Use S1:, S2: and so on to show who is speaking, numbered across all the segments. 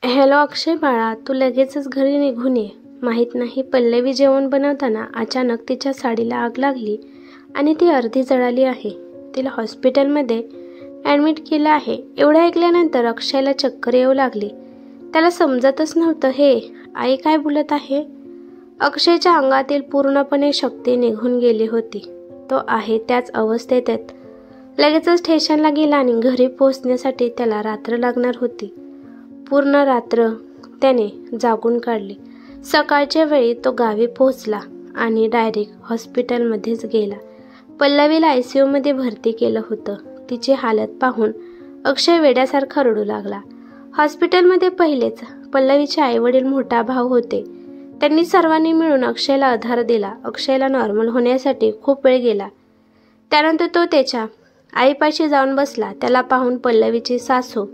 S1: Hello अक्षय बाळा, तू लगेचच घरी निघून ये. माहीत नाही पल्लवी जेवण बनवताना अचानक तिच्या साडीला आग लागली आणि ती अर्धी जळाली आहे. तिला हॉस्पिटलमध्ये ॲडमिट केलं आहे. एवढं ऐकल्यानंतर अक्षयला चक्कर येऊ लागली. त्याला समजतच नव्हतं हे आई काय बोलत आहे. अक्षयच्या अंगातील पूर्णपणे शक्ती निघून गेली होती. तो आहे त्याच अवस्थेत लगेचच स्टेशनला गेला आणि घरी पोहोचण्यासाठी त्याला रात्र लागणार होती. पूर्ण रात्र त्याने जागून काढली. सकाळच्या वेळी तो गावी पोहोचला आणि डायरेक्ट हॉस्पिटलमध्येच गेला. पल्लवीला ICUमध्ये भरती केलं होतं. तिची हालत पाहून अक्षय वेड्यासारखा रडू लागला. हॉस्पिटलमध्ये पहिलेच पल्लवीचे आईवडील मोठा भाऊ होते. त्यांनी सर्वांनी मिळून अक्षयला आधार दिला. अक्षयला नॉर्मल होण्यासाठी खूप वेळ गेला. त्यानंतर तो त्याच्या आईपाशी जाऊन बसला. त्याला पाहून पल्लवीची सासू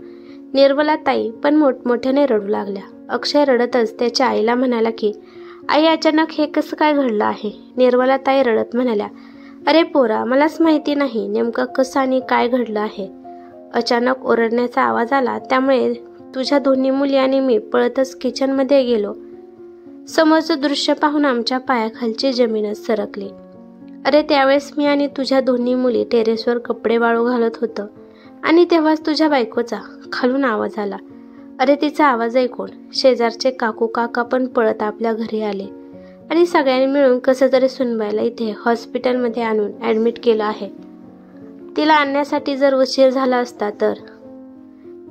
S1: निर्मलाताई पण मोठमोठ्याने रडू लागल्या. अक्षय रडतच त्याच्या आईला म्हणाला की आई, अचानक हे कसं काय घडलं आहे. निर्मलाताई रडत म्हणाल्या, अरे पोरा, मलाच माहिती नाही नेमकं कसं आणि काय घडलं आहे. अचानक ओरडण्याचा आवाज आला. त्यामुळे तुझ्या दोन्ही मुली आणि मी पळतच किचनमध्ये गेलो. समोरचं दृश्य पाहून आमच्या पायाखालची जमीनच सरकली. अरे, त्यावेळेस मी आणि तुझ्या दोन्ही मुली टेरेसवर कपडे वाळू घालत होतो आणि तेव्हाच तुझ्या बायकोचा खालून आवाज आला. अरे, तिचा आवाज ऐकून शेजारचे काकू काका पण पळत आपल्या घरी आले आणि सगळ्यांनी मिळून कसं तरी सुनबाईला इथे हॉस्पिटलमध्ये आणून ॲडमिट केलं आहे. तिला आणण्यासाठी जर उशीर झाला असता तर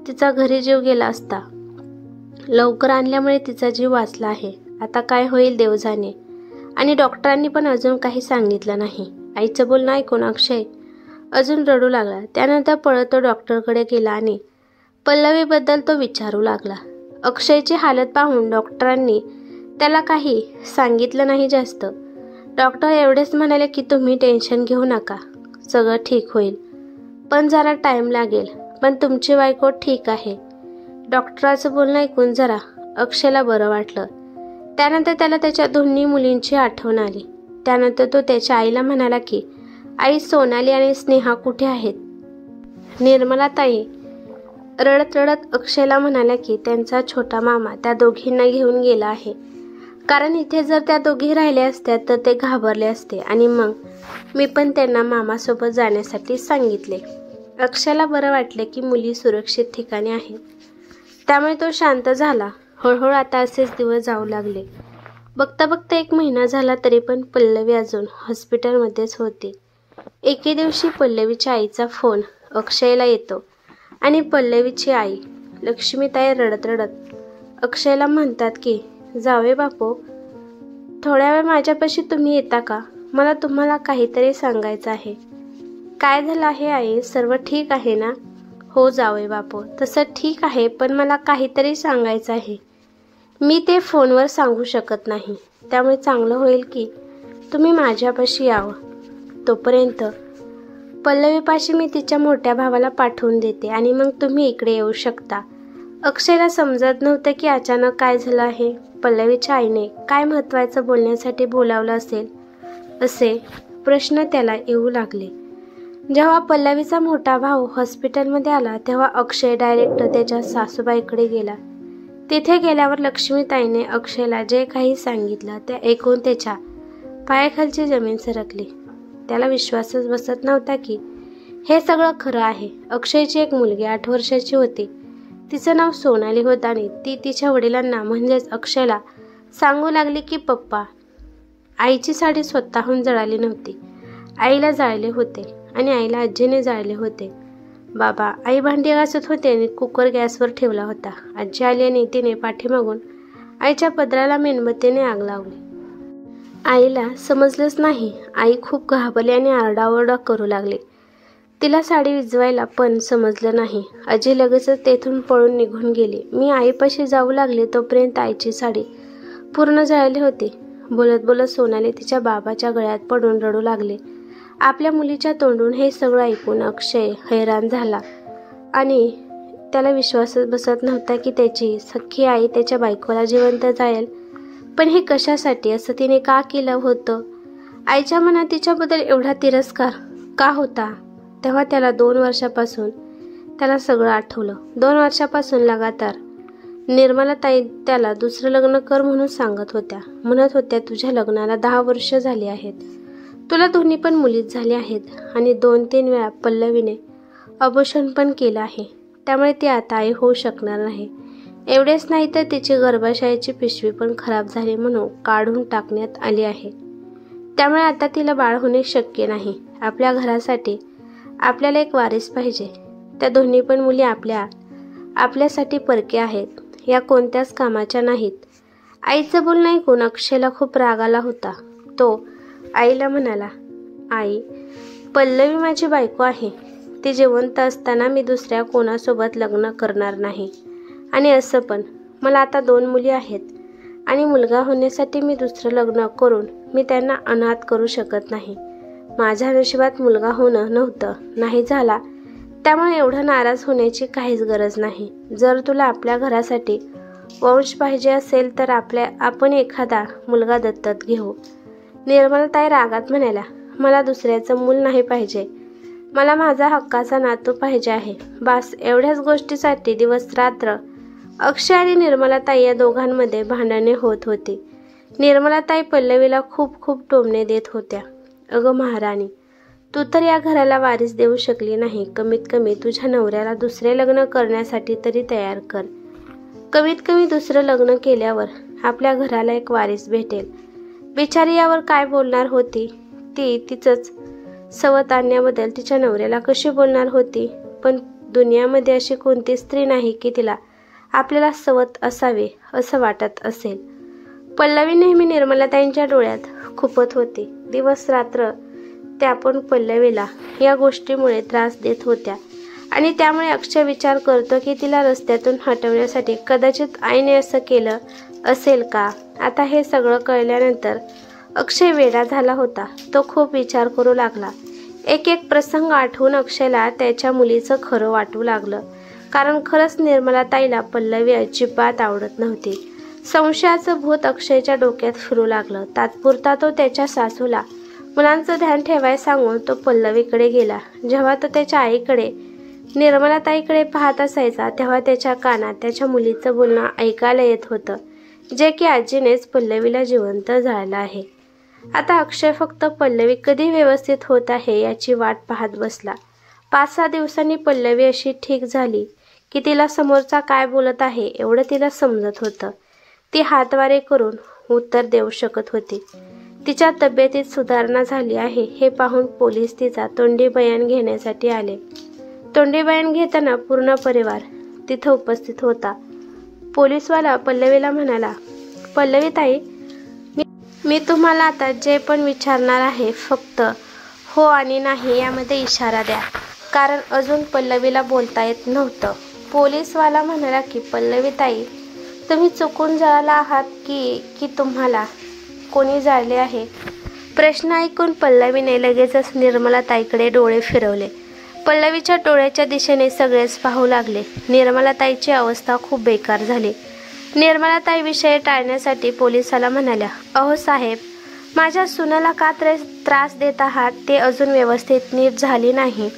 S1: तिचा घरी जीव गेला असता. लवकर आणल्यामुळे तिचा जीव वाचला आहे. आता काय होईल देव जाणे. आणि डॉक्टरांनी पण अजून काही सांगितलं नाही. आईचं बोलणं ऐकून अक्षय अजून रडू लागला. त्यानंतर पळत तो डॉक्टरकडे गेला आणि पल्लवीबद्दल तो विचारू लागला. अक्षयची हालत पाहून डॉक्टरांनी त्याला काही सांगितलं नाही जास्त. डॉक्टर एवढेच म्हणाले की तुम्ही टेन्शन घेऊ नका, सगळं ठीक होईल, पण जरा टाईम लागेल. पण तुमची बायको ठीक आहे. डॉक्टराचं बोलणं ऐकून जरा अक्षयला बरं वाटलं. त्यानंतर त्याला त्याच्या दोन्ही मुलींची आठवण आली. त्यानंतर तो त्याच्या आईला म्हणाला की आई, सोनाली आणि स्नेहा कुठे आहेत. निर्मलाताई रडत रडत अक्षयला म्हणाल्या की त्यांचा छोटा मामा त्या दोघींना घेऊन गेला आहे. कारण इथे जर त्या दोघी राहिल्या असत्या तर ते घाबरले असते आणि मग मी पण त्यांना मामासोबत जाण्यासाठी सांगितले. अक्षयला बरं वाटले की मुली सुरक्षित ठिकाणी आहेत. त्यामुळे तो शांत झाला. हळूहळू आता असेच दिवस जाऊ लागले. बघता बघता 1 महिना झाला तरी पण पल्लवी अजून हॉस्पिटलमध्येच होती. एके दिवशी पल्लवीच्या आईचा फोन अक्षयला येतो आणि पल्लवीची आई लक्ष्मीताई रडत रडत अक्षयला म्हणतात की जावे बापू, थोड्या वेळ माझ्यापाशी तुम्ही येता का. मला तुम्हाला काहीतरी सांगायचं आहे. काय झालं आहे आई, सर्व ठीक आहे ना. हो जावे बापू, तसं ठीक आहे, पण मला काहीतरी सांगायचं आहे. मी ते फोनवर सांगू शकत नाही. त्यामुळे चांगलं होईल की तुम्ही माझ्यापाशी यावं. तोपर्यंत पल्लवीपाशी मी तिच्या मोठ्या भावाला पाठवून देते आणि मग तुम्ही इकडे येऊ शकता. अक्षयला समजत नव्हतं की अचानक काय झालं आहे. पल्लवीच्या आईने काय महत्त्वाचं बोलण्यासाठी बोलावलं असेल असे प्रश्न त्याला येऊ लागले. जेव्हा पल्लवीचा मोठा भाऊ हॉस्पिटलमध्ये आला तेव्हा अक्षय डायरेक्ट त्याच्या सासूबाईकडे गेला. तिथे गेल्यावर लक्ष्मीताईने अक्षयला जे काही सांगितलं ते ऐकून त्याच्या पायाखालची जमीन सरकली. त्याला विश्वासच बसत नव्हता की हे सगळं खरं आहे. अक्षयची एक मुलगी 8 वर्षाची होती. तिचं नाव सोनाली होतं आणि ती तिच्या वडिलांना म्हणजेच अक्षयला सांगू लागली की पप्पा, आईची साडी स्वतःहून जळाली नव्हती, आईला जाळले होते आणि आईला आजीने जाळले होते. बाबा, आई भांडी घासत होते आणि कुकर गॅसवर ठेवला होता. आजी आली आणि तिने पाठीमागून आईच्या पदराला मेणबत्तीने आग लावली. आईला समजलंच नाही. आई खूप घाबरली आणि आरडाओरडा करू लागली. तिला साडी विझवायला पण समजलं नाही. आजी लगेचच तेथून पळून निघून गेली. मी आईपाशी जाऊ लागले तोपर्यंत आईची साडी पूर्ण जळाली होती. बोलत बोलत सोनाली तिच्या बाबाच्या गळ्यात पडून रडू लागले. आपल्या मुलीच्या तोंडून हे सगळं ऐकून अक्षय हैराण झाला आणि त्याला विश्वासच बसत नव्हता की त्याची सख्खी आई त्याच्या बायकोला जिवंत जाईल. पण हे कशासाठी, असं तिने का केलं होतं. आईच्या मनात तिच्याबद्दल एवढा तिरस्कार का होता. तेव्हा त्याला 2 वर्षापासून त्याला सगळं आठवलं. 2 वर्षापासून लगातार निर्मलाताई त्याला दुसरं लग्न कर म्हणून सांगत होत्या. म्हणत होत्या, तुझ्या लग्नाला 10 वर्ष झाली आहेत, तुला दोन्ही पण मुलीच झाली आहेत आणि 2-3 वेळा पल्लवीने अबॉर्शन पण केलं आहे. त्यामुळे ती आता आई होऊ शकणार नाही. एवढेच नाही तर तिची गर्भाशयाची पिशवी पण खराब झाली म्हणून काढून टाकण्यात आली आहे. त्यामुळे आता तिला बाळ होणे शक्य नाही. आपल्या घरासाठी आपल्याला एक वारीस पाहिजे. त्या दोन्ही पण मुली आपल्यासाठी परके आहेत, या कोणत्याच कामाच्या नाहीत. आईचं बोलणं ऐकून अक्षयला खूप राग आला होता. तो आईला म्हणाला, आई, पल्लवी माझी बायको आहे. ती जिवंत असताना मी दुसऱ्या कोणासोबत लग्न करणार नाही. आणि असं पण मला आता 2 मुली आहेत आणि मुलगा होण्यासाठी मी दुसरं लग्न करून मी त्यांना अनाथ करू शकत नाही. माझ्या नशिबात मुलगा होणं नव्हतं, नाही झाला. त्यामुळे एवढं नाराज होण्याची काहीच गरज नाही. जर तुला आपल्या घरासाठी वंश पाहिजे असेल तर आपण एखादा मुलगा दत्तक घेऊ. निर्मलाताई रागात म्हणाल्या, मला दुसऱ्याचं मूल नाही पाहिजे. मला माझा हक्काचा नातू पाहिजे आहे. बस एवढ्याच गोष्टीसाठी दिवस रात्र अक्षय आणि निर्मलाताई या दोघांमध्ये भांडणे होत होती. निर्मलाताई पल्लवीला खूप खूप टोमणे देत होत्या. अगं महाराणी, तू तर या घराला वारीस देऊ शकली नाही. कमीत कमी तुझ्या नवऱ्याला दुसरे लग्न करण्यासाठी तरी तयार कर. कमीत कमी दुसरं लग्न केल्यावर आपल्या घराला एक वारीस भेटेल. बिचारी यावर काय बोलणार होती. ती तिचंच सवत आणण्याबद्दल तिच्या नवऱ्याला कशी बोलणार होती. पण दुनियामध्ये अशी कोणती स्त्री नाही की तिला आपल्याला सवत असावे असं वाटत असेल. पल्लवी नेहमी निर्मलाताईंच्या डोळ्यात खुपत होती. दिवस रात्र त्या पण पल्लवीला या गोष्टीमुळे त्रास देत होत्या आणि त्यामुळे अक्षय विचार करतो की तिला रस्त्यातून हटवण्यासाठी कदाचित आईने असं केलं असेल का. आता हे सगळं कळल्यानंतर अक्षय वेडा झाला होता. तो खूप विचार करू लागला. एक एक प्रसंग आठवून अक्षयला त्याच्या मुलीचं खरं वाटू लागलं. कारण खरंच निर्मलाताईला पल्लवी अजिबात आवडत नव्हती. संशयाचं भूत अक्षयच्या डोक्यात फिरू लागलं. तात्पुरता तो त्याच्या सासूला मुलांचं ध्यान ठेवाय सांगून तो पल्लवीकडे गेला. जेव्हा तो त्याच्या आईकडे निर्मलाताईकडे पाहत असायचा तेव्हा त्याच्या कानात त्याच्या मुलीचं बोलणं ऐकायला येत होतं, जे की आजीनेच पल्लवीला जिवंत जाळलं आहे. आता अक्षय फक्त पल्लवी कधी व्यवस्थित होत आहे याची वाट पाहत बसला. 5-6 दिवसांनी पल्लवी अशी ठीक झाली की तिला समोरचा काय बोलत आहे एवढं तिला समजत होतं. ती हातवारे करून उत्तर देऊ शकत होती. तिच्या तब्येतीत सुधारणा झाली आहे हे पाहून पोलीस तिचा तोंडी बयान घेण्यासाठी आले. तोंडी बयान घेताना पूर्ण परिवार तिथं उपस्थित होता. पोलीसवाला पल्लवीला म्हणाला, पल्लवीताई, मी तुम्हाला आता जे पण विचारणार आहे फक्त हो आणि नाही यामध्ये इशारा द्या. कारण अजून पल्लवीला बोलता येत नव्हतं. पोलीसवाला म्हणाला की पल्लवीताई, तुम्ही चुकून जळाला आहात की तुम्हाला कोणी जाळले आहे. प्रश्न ऐकून पल्लवीने लगेचच निर्मलाताईकडे डोळे फिरवले. पल्लवीच्या डोळ्याच्या दिशेने सगळेच पाहू लागले. निर्मलाताईची अवस्था खूप बेकार झाली. निर्मलाताई विषय टाळण्यासाठी पोलिसाला म्हणाल्या, अहो साहेब, माझ्या सुनेला का त्रास देत आहात. ते अजून व्यवस्थित नीट झाली नाही.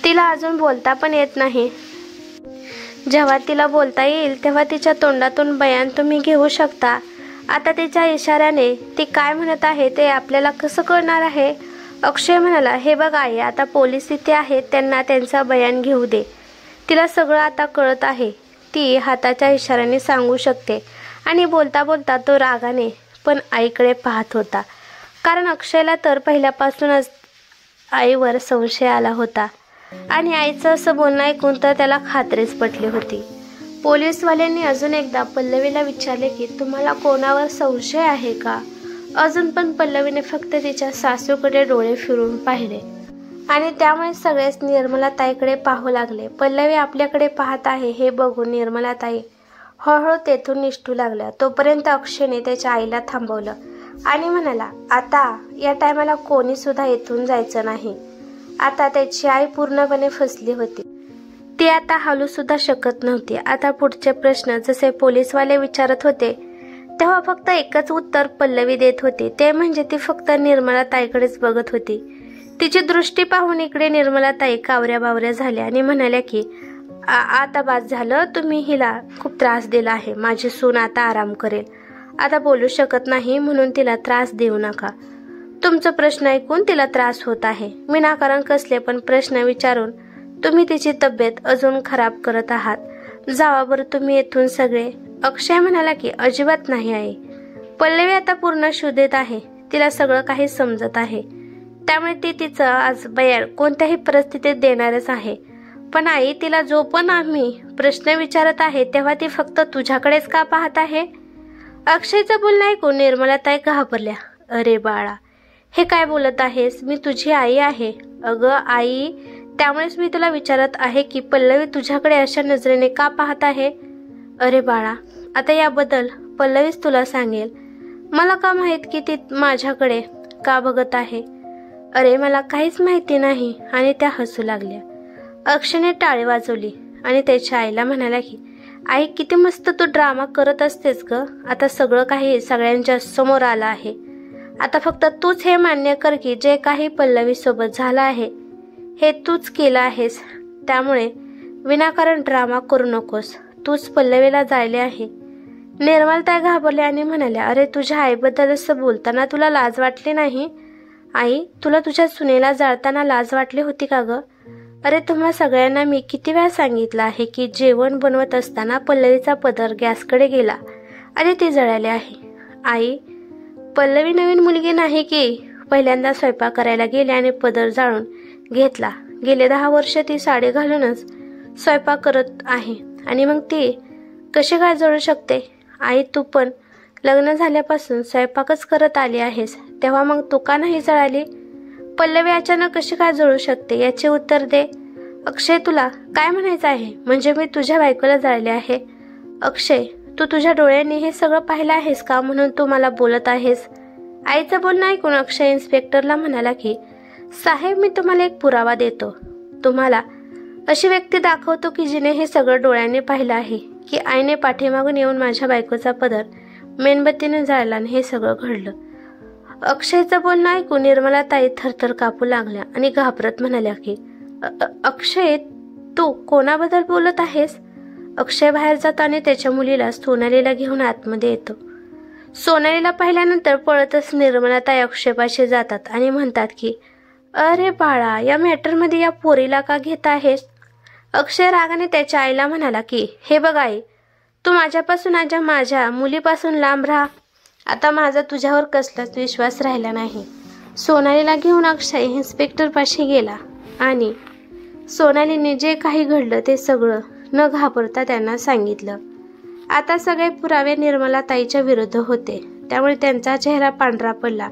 S1: तिला अजून बोलता पण येत नाही. जेव्हा तिला बोलता येईल तेव्हा तिच्या तोंडातून बयान तुम्ही घेऊ शकता. आता तिच्या इशाऱ्याने ती काय म्हणत आहे ते आपल्याला कसं कळणार आहे. अक्षय म्हणाला, हे बघ आई, आता पोलीस इथे आहेत, त्यांना त्यांचा बयान घेऊ दे. तिला सगळं आता कळत आहे. ती हाताच्या इशाऱ्याने सांगू शकते. आणि बोलता बोलता तो रागाने पण आईकडे पाहत होता. कारण अक्षयला तर पहिल्यापासूनच आईवर संशय आला होता आणि आईचं असं बोलणं ऐकून तर त्याला खात्रीच पटली होती. पोलीसवाल्यांनी अजून एकदा पल्लवीला विचारले की तुम्हाला कोणावर संशय आहे का. अजून पण पल्लवीने फक्त तिच्या सासूकडे डोळे फिरून पाहिले आणि त्यामुळे सगळेच निर्मलाताईकडे पाहू लागले. पल्लवी आपल्याकडे पाहत आहे हे बघून निर्मलाताई हळूहळू तेथून निसटू लागल्या. तोपर्यंत अक्षयने त्याच्या आईला थांबवलं आणि म्हणाला, आता या टायमाला कोणी सुद्धा येथून जायचं नाही. आता त्याची आई पूर्णपणे फसली होती. ती आता हलू सुद्धा शकत नव्हती. आता पुढचे प्रश्न जसे पोलीसवाले विचारत होते तेव्हा फक्त एकच उत्तर पल्लवी देत होती, ते म्हणजे ती फक्त निर्मलाताईकडेच बघत होती. तिची दृष्टी पाहून इकडे निर्मलाताई कावऱ्या बावऱ्या झाल्या आणि म्हणाल्या की आता बास झालं, तुम्ही हिला खूप त्रास दिला आहे. माझी सून आता आराम करेल. आता बोलू शकत नाही म्हणून तिला त्रास देऊ नका. तुमचा प्रश्न ऐकून तिला त्रास होत आहे. विनाकारण कसले पण प्रश्न विचारून तुम्ही तिची तब्येत अजून खराब करत आहात. जावा बरं तुम्ही येथून सगळे. अक्षय म्हणाला की अजिबात नाही आई. पल्लवी आता पूर्ण शुद्धीत आहे. तिला सगळं काही समजत आहे. त्यामुळे ती तिचं आज बयान कोणत्याही परिस्थितीत देणारच आहे. पण आई, तिला जो पण आम्ही प्रश्न विचारत आहे तेव्हा ती फक्त तुझ्याकडेच का पाहत आहे? अक्षयचं बोलणं ऐकून निर्मलाताई घाबरल्या. अरे बाळा, हे काय बोलत आहेस? मी तुझी आई आहे. अगं आई, त्यामुळेच मी तुला विचारत आहे की पल्लवी तुझ्याकडे अशा नजरेने का पाहत आहे? अरे बाळा, आता याबद्दल पल्लवीच तुला सांगेल. मला का माहित की ती माझ्याकडे का बघत आहे? अरे मला काहीच माहिती नाही. आणि त्या हसू लागल्या. अक्षयने टाळी वाजवली आणि त्याच्या आईला म्हणाला की आई, किती मस्त तू ड्रामा करत असतेस ग. आता सगळं काही सगळ्यांच्या समोर आलं आहे. आता फक्त तूच हे मान्य कर की जे काही पल्लवी सोबत झालं आहे हे तूच केलं आहेस. त्यामुळे विनाकारण ड्रामा करू नकोस. तूच पल्लवीला जाळले आहे. निर्मलताई घाबरल्या आणि म्हणाल्या, अरे तुझ्या आईबद्दल असं बोलताना तुला लाज वाटली नाही? आई, तुला तुझ्या सुनेला जाळताना लाज वाटली होती का ग? अरे तुम्हा सगळ्यांना मी किती वेळा सांगितलं आहे की जेवण बनवत असताना पल्लवीचा पदर गॅसकडे गेला आणि ती जळाली आहे. आई, पल्लवी नवीन मुलगी नाही की पहिल्यांदा स्वयंपाक करायला गेली आणि पदर जाळून घेतला. गेले 10 वर्ष ती साडी घालूनच स्वयंपाक करत आहे आणि मग ती कशी काय जळू शकते? आई, तू पण लग्न झाल्यापासून स्वयंपाकच करत आली आहेस, तेव्हा मग तू का नाही जळाली? पल्लवी अचानक कशी काय जळू शकते याचे उत्तर दे. अक्षय, तुला काय म्हणायचं आहे? म्हणजे मी तुझ्या बायकोला जाळले आहे? अक्षय, तू तुझ्या डोळ्यांनी हे सगळं पाहिलं आहेस का म्हणून तू मला बोलत आहेस? आईचं बोलणं ऐकून अक्षय इन्स्पेक्टरला म्हणाला की साहेब, मी तुम्हाला एक पुरावा देतो. तुम्हाला अशी व्यक्ती दाखवतो की जिने हे सगळं डोळ्यांनी पाहिलं आहे की आईने पाठीमागून येऊन माझ्या बायकोचा पदर मेणबत्तीने जाळला आणि हे सगळं घडलं. अक्षयचं बोलणं ऐकून निर्मलाताई थरथर कापू लागल्या आणि घाबरत म्हणाल्या की अक्षय, तू कोणाबद्दल बोलत आहेस? अक्षय बाहेर जातो आणि त्याच्या मुलीला सोनालीला घेऊन आतमध्ये येतो. सोनालीला पाहिल्यानंतर पळतच निर्मलाताई अक्षयपाशी जातात आणि म्हणतात की अरे बाळा, या मॅटरमध्ये या पोरीला का घेत आहेस? अक्षय रागाने त्याच्या आईला म्हणाला की हे बघ आई, तू माझ्यापासून माझ्या मुलीपासून लांब राहा. आता माझा तुझ्यावर कसलाच विश्वास राहिला नाही. सोनालीला घेऊन अक्षय इन्स्पेक्टरपाशी गेला आणि सोनालीने जे काही घडलं ते सगळं न घाबरता त्यांना सांगितलं. आता सगळे पुरावे निर्मलाताईच्या विरुद्ध होते, त्यामुळे त्यांचा चेहरा पांढरा पडला.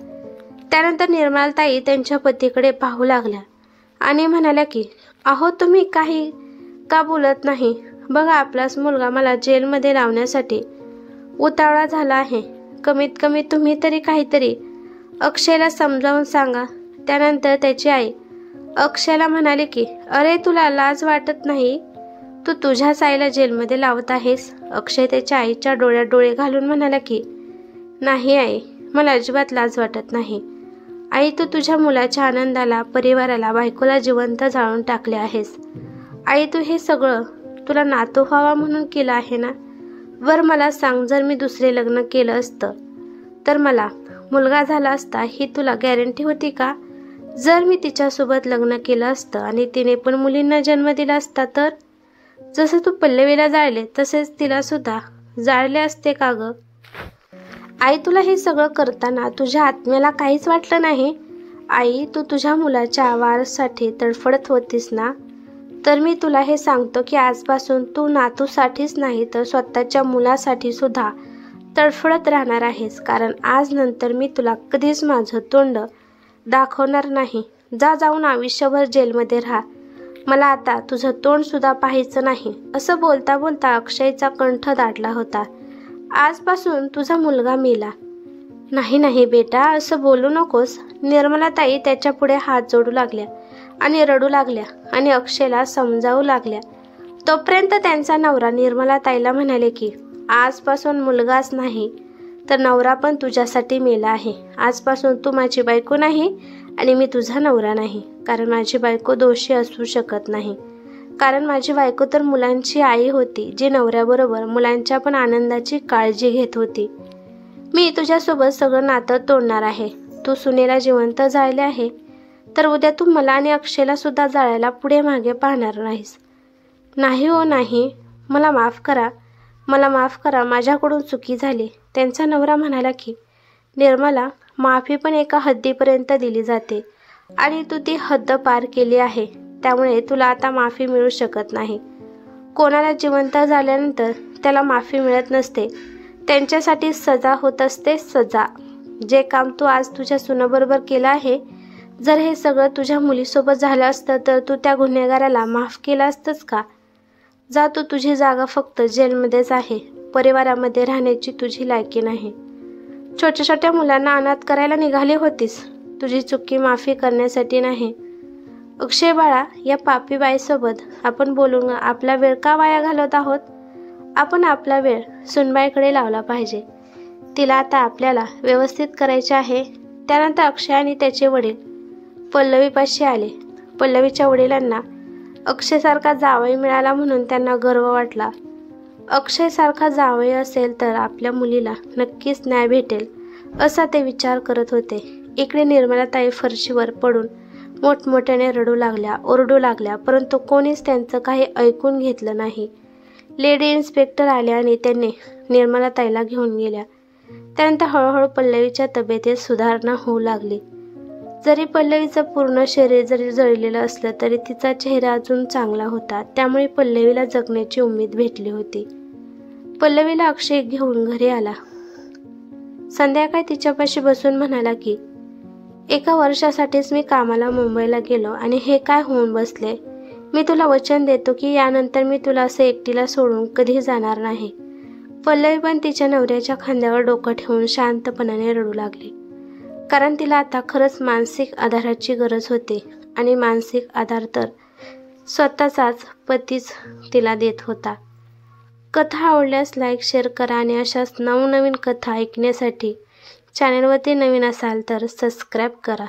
S1: त्यानंतर निर्मलाताई त्यांच्या पतीकडे पाहू लागल्या आणि म्हणाल्या की अहो, तुम्ही काही का बोलत नाही? बघा, आपलाच मुलगा मला जेलमध्ये लावण्यासाठी उतावळा झाला आहे. कमीत कमी तुम्ही तरी काहीतरी अक्षयला समजावून सांगा. त्यानंतर त्याची आई अक्षयला म्हणाले की अरे, तुला लाज वाटत नाही? तू तुझ्याच आईला जेलमध्ये लावत आहेस? अक्षय त्याच्या आईच्या डोळ्यात डोळे घालून म्हणाला की नाही आई, मला अजिबात लाज वाटत नाही. आई, तू तुझ्या मुलाच्या आनंदाला, परिवाराला, बायकोला जिवंत जाळून टाकले आहेस. आई, तू हे सगळं तुला नातू व्हावा म्हणून केलं आहे ना? वर मला सांग, जर मी दुसरे लग्न केलं असतं तर मला मुलगा झाला असता ही तुला गॅरंटी होती का? जर मी तिच्यासोबत लग्न केलं असतं आणि तिने पण मुलींना जन्म दिला असता तर? जसं तू पल्लवीला जाळले तसेच तिला सुद्धा जाळले असते का ग? आई, तुला हे सगळं करताना तुझ्या आत्म्याला काहीच वाटलं नाही? आई, तू तुझ्या मुलाच्या वारसासाठी तडफडत होतीस ना? तर मी तुला हे सांगतो की आजपासून तू नातूसाठीच नाही तर स्वतःच्या मुलासाठी सुद्धा तडफडत राहणार आहेस. कारण आज नंतर मी तुला कधीच माझं तोंड दाखवणार नाही. जाऊन आयुष्यभर जेलमध्ये राहा. मला आता तुझं तोंड सुद्धा पाहायचं नाही. असं बोलता बोलता अक्षयचा कंठ दाटला होता. आजपासून तुझा मुलगा मेला. नाही नाही बेटा, असं बोलू नकोस. निर्मलाताई त्याच्या पुढे हात जोडू लागल्या आणि रडू लागल्या आणि अक्षयला समजावू लागल्या. तोपर्यंत त्यांचा नवरा निर्मलाताईला म्हणाले की आजपासून मुलगाच नाही तर नवरा पण तुझ्यासाठी मेला आहे. आजपासून तू माझी बायको नाही आणि मी तुझा नवरा नाही, कारण माझी बायको दोषी असू शकत नाही. कारण माझी बायको तर मुलांची आई होती, जी नवऱ्याबरोबर मुलांच्या पण आनंदाची काळजी घेत होती. मी तुझ्यासोबत सगळं नातं तोडणार आहे. तू सुनेला जिवंत जाळले आहे, तर उद्या तू मला आणि अक्षयला सुद्धा जाळायला पुढे मागे पाहणार नाहीस. नाही हो नाही, मला माफ करा, मला माफ करा, माझ्याकडून चुकी झाली. त्यांचा नवरा म्हणाला की निर्मला, माफी पण एका हद्दीपर्यंत दिली जाते आणि तू ती हद्द पार केली आहे, त्यामुळे तुला आता माफी मिळू शकत नाही. कोणाला जिवंत झाल्यानंतर त्याला माफी मिळत नसते, त्यांच्यासाठी सजा होत असते, सजा. जे काम तू आज तुझ्या सुनेबरोबर केलं आहे, जर हे सगळं तुझ्या मुलीसोबत झालं असतं तर तू त्या गुन्हेगाराला माफ केलं असतंस का? जा, तू तुझी जागा फक्त जेलमध्येच आहे. परिवारामध्ये राहण्याची तुझी लायकी नाही. छोट्या छोट्या मुलांना अनाथ करायला निघाली होतीस, तुझी चुकी माफी करण्यासाठी नाही. अक्षय बाळा, या पापी बाईसोबत आपण बोलून आपला वेळ का वाया घालवत आहोत? आपण आपला वेळ सुनबाईकडे लावला पाहिजे. तिला आता आपल्याला व्यवस्थित करायचे आहे. त्यानंतर अक्षय आणि त्याचे वडील पल्लवीपाशी आले. पल्लवीच्या वडिलांना अक्षयसारखा जावई मिळाला म्हणून त्यांना गर्व वाटला. अक्षयसारखा जावई असेल तर आपल्या मुलीला नक्कीच न्याय भेटेल, असा ते विचार करत होते. इकडे निर्मलाताई फरशीवर पडून मोठमोठ्याने रडू लागल्या, ओरडू लागल्या, परंतु कोणीच त्यांचं काही ऐकून घेतलं नाही. लेडी इन्स्पेक्टर आल्या आणि त्यांनी निर्मलाताईला घेऊन गेल्या. त्यानंतर हळूहळू पल्लवीच्या तब्येतीत सुधारणा होऊ लागली. जरी पल्लवीचं पूर्ण शरीर जरी जळलेलं असलं तरी तिचा चेहरा अजून चांगला होता, त्यामुळे पल्लवीला जगण्याची उमेद भेटली होती. पल्लवीला अक्षय घेऊन घरी आला. संध्याकाळी तिच्यापाशी बसून म्हणाला की 1 वर्षासाठीच मी कामाला मुंबईला गेलो आणि हे काय होऊन बसले. मी तुला वचन देतो की यानंतर मी तुला असं एकटीला सोडून कधी जाणार नाही. पल्लवी पण तिच्या नवऱ्याच्या खांद्यावर डोकं ठेवून शांतपणाने रडू लागली, कारण तिला आता खरंच मानसिक आधाराची गरज होती आणि मानसिक आधार तर स्वतःचाच पतीच तिला देत होता. कथा आवडल्यास लाईक, शेअर करा आणि अशाच नवनवीन कथा ऐकण्यासाठी चॅनलवरती नवीन असाल तर सबस्क्राईब करा.